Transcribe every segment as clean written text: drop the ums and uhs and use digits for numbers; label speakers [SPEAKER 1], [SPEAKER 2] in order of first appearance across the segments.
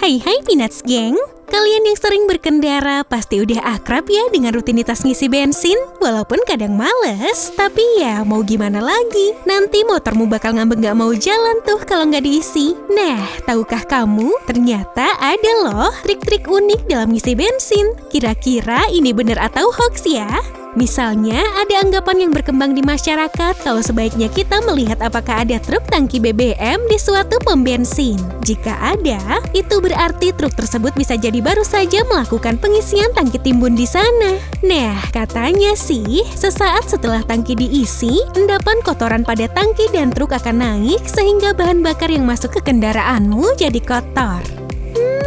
[SPEAKER 1] Hai Peanuts Gang, kalian yang sering berkendara pasti udah akrab ya dengan rutinitas ngisi bensin. Walaupun kadang males, tapi ya mau gimana lagi. Nanti motormu bakal ngambek gak mau jalan tuh kalau nggak diisi. Nah, tahukah kamu? Ternyata ada loh trik-trik unik dalam ngisi bensin. Kira-kira ini bener atau hoax ya? Misalnya, ada anggapan yang berkembang di masyarakat kalau sebaiknya kita melihat apakah ada truk tangki BBM di suatu pom bensin. Jika ada, itu berarti truk tersebut bisa jadi baru saja melakukan pengisian tangki timbun di sana. Nah, katanya sih, sesaat setelah tangki diisi, endapan kotoran pada tangki dan truk akan naik sehingga bahan bakar yang masuk ke kendaraanmu jadi kotor.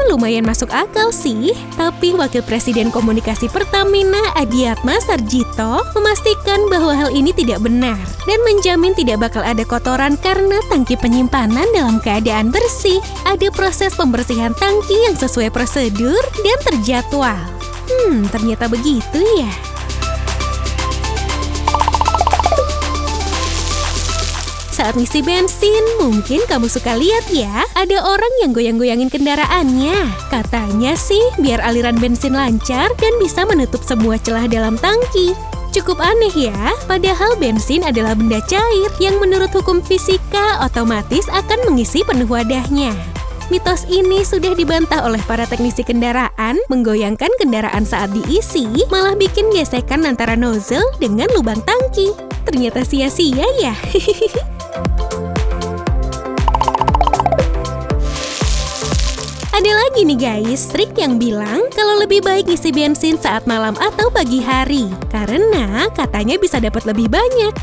[SPEAKER 1] Lumayan masuk akal sih, tapi Wakil Presiden Komunikasi Pertamina Adiatma Sarjito memastikan bahwa hal ini tidak benar dan menjamin tidak bakal ada kotoran karena tangki penyimpanan dalam keadaan bersih. Ada proses pembersihan tangki yang sesuai prosedur dan terjadwal. Ternyata begitu ya. Saat ngisi bensin, mungkin kamu suka lihat ya, ada orang yang goyang-goyangin kendaraannya. Katanya sih, biar aliran bensin lancar dan bisa menutup semua celah dalam tangki. Cukup aneh ya, padahal bensin adalah benda cair yang menurut hukum fisika otomatis akan mengisi penuh wadahnya. Mitos ini sudah dibantah oleh para teknisi kendaraan, menggoyangkan kendaraan saat diisi malah bikin gesekan antara nozzle dengan lubang tangki. Ternyata sia-sia ya. Ada lagi nih guys, trik yang bilang kalau lebih baik isi bensin saat malam atau pagi hari karena katanya bisa dapat lebih banyak.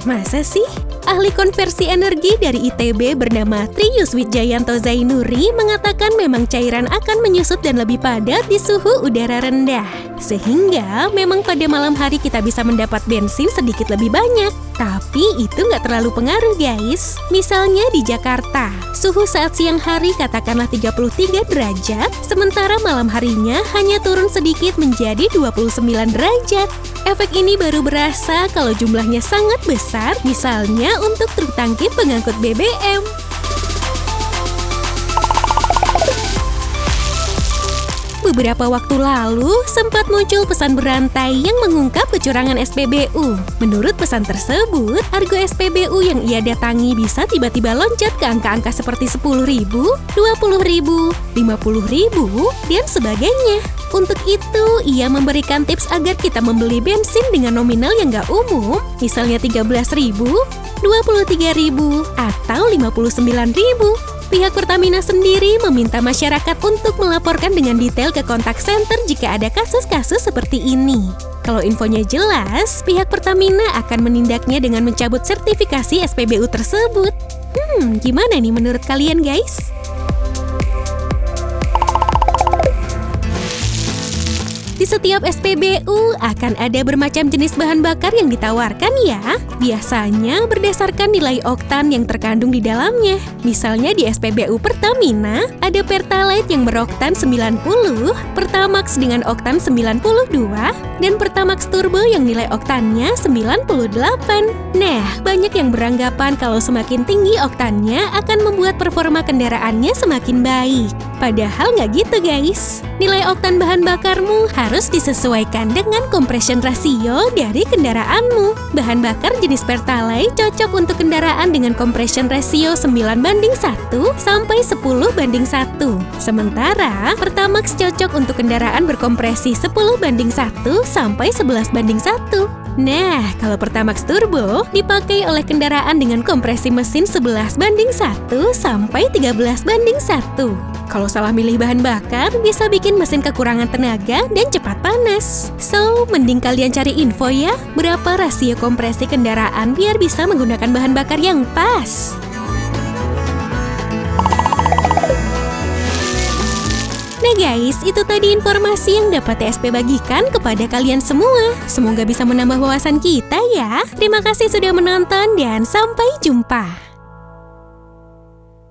[SPEAKER 1] Masa sih? Ahli konversi energi dari ITB bernama Tri Yuswijayanto Zainuri mengatakan memang cairan akan menyusut dan lebih padat di suhu udara rendah. Sehingga memang pada malam hari kita bisa mendapat bensin sedikit lebih banyak. Tapi itu nggak terlalu pengaruh guys. Misalnya di Jakarta, suhu saat siang hari katakanlah 33 derajat, sementara malam harinya hanya turun sedikit menjadi 29 derajat. Efek ini baru berasa kalau jumlahnya sangat besar, misalnya untuk truk tangki pengangkut BBM. Beberapa waktu lalu, sempat muncul pesan berantai yang mengungkap kecurangan SPBU. Menurut pesan tersebut, harga SPBU yang ia datangi bisa tiba-tiba loncat ke angka-angka seperti 10.000, 20.000, 50.000, dan sebagainya. Untuk itu, ia memberikan tips agar kita membeli bensin dengan nominal yang nggak umum, misalnya 13.000, 23.000, atau 59.000. Pihak Pertamina sendiri meminta masyarakat untuk melaporkan dengan detail ke kontak center jika ada kasus-kasus seperti ini. Kalau infonya jelas, pihak Pertamina akan menindaknya dengan mencabut sertifikasi SPBU tersebut. Gimana nih menurut kalian guys? Di setiap SPBU akan ada bermacam jenis bahan bakar yang ditawarkan ya. Biasanya berdasarkan nilai oktan yang terkandung di dalamnya. Misalnya di SPBU Pertamina ada Pertalite yang beroktan 90, Pertamax dengan oktan 92, dan Pertamax Turbo yang nilai oktannya 98. Nah, banyak yang beranggapan kalau semakin tinggi oktannya akan membuat performa kendaraannya semakin baik. Padahal nggak gitu guys. Nilai oktan bahan bakarmu harus disesuaikan dengan compression ratio dari kendaraanmu. Bahan bakar jenis Pertalite cocok untuk kendaraan dengan compression ratio 9:1 sampai 10:1. Sementara Pertamax cocok untuk kendaraan berkompresi 10:1 sampai 11:1. Nah, kalau Pertamax Turbo dipakai oleh kendaraan dengan kompresi mesin 11:1 sampai 13:1. Kalau salah milih bahan bakar, bisa bikin mesin kekurangan tenaga dan cepat panas. So, mending kalian cari info ya, berapa rasio kompresi kendaraan biar bisa menggunakan bahan bakar yang pas. Nah guys, itu tadi informasi yang dapat TSP bagikan kepada kalian semua. Semoga bisa menambah wawasan kita ya. Terima kasih sudah menonton dan sampai jumpa.